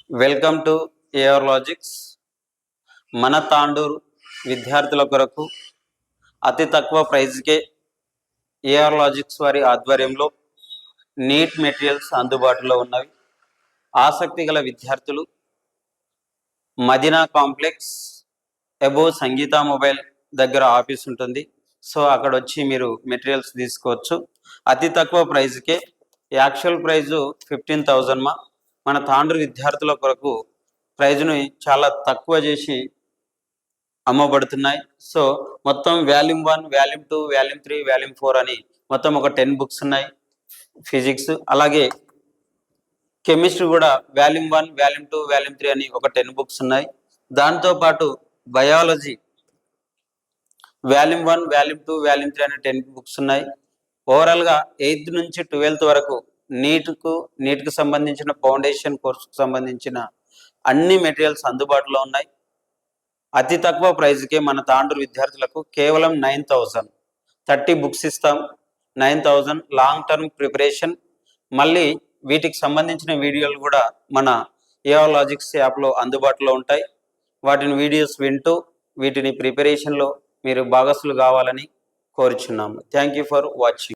Welcome to AR logics. మన తాండూరు విద్యార్థుల కొరకు అతి తక్కువ ప్రైజ్కే ఏఆర్ లాజిక్స్ వారి ఆధ్వర్యంలో నీట్ మెటీరియల్స్ అందుబాటులో ఉన్నవి. ఆసక్తి గల విద్యార్థులు మదీనా కాంప్లెక్స్ అబోవ్ సంగీత మొబైల్ దగ్గర ఆఫీస్ ఉంటుంది. సో అక్కడ వచ్చి మీరు మెటీరియల్స్ తీసుకోవచ్చు. అతి తక్కువ ప్రైజ్కే, యాక్చువల్ ప్రైజు 15,000 మన తాండూరు విద్యార్థుల కొరకు ప్రైజ్ని చాలా తక్కువ చేసి అమ్మబడుతున్నాయి. సో మొత్తం వాల్యూమ్ 1, వాల్యూమ్ 2, వాల్యూమ్ 3, వాల్యూమ్ 4 అని మొత్తం ఒక 10 బుక్స్ ఉన్నాయి. ఫిజిక్స్ అలాగే కెమిస్ట్రీ కూడా వాల్యూమ్ 1, వాల్యూమ్ 2, వాల్యూమ్ 3 అని ఒక 10 బుక్స్ ఉన్నాయి. దాంతోపాటు బయాలజీ వాల్యూమ్ 1, వాల్యూమ్ 2, వాల్యూమ్ 3 అని 10 బుక్స్ ఉన్నాయి. ఓవరాల్గా 8th నుంచి 12th వరకు నీట్కు సంబంధించిన ఫౌండేషన్ కోర్సుకు సంబంధించిన అన్ని మెటీరియల్స్ అందుబాటులో ఉన్నాయి. అతి తక్కువ ప్రైజ్కే మన తాండూరు విద్యార్థులకు కేవలం 9,000 30 బుక్స్ ఇస్తాం. 9,000 లాంగ్ టర్మ్ ప్రిపరేషన్. మళ్ళీ వీటికి సంబంధించిన వీడియోలు కూడా మన ఏఆర్ లాజిక్స్ యాప్లో అందుబాటులో ఉంటాయి. వాటిని వీడియోస్ వింటూ వీటిని ప్రిపరేషన్లో మీరు భాగస్సులు కావాలని కోరుచున్నాము. Thank you for watching.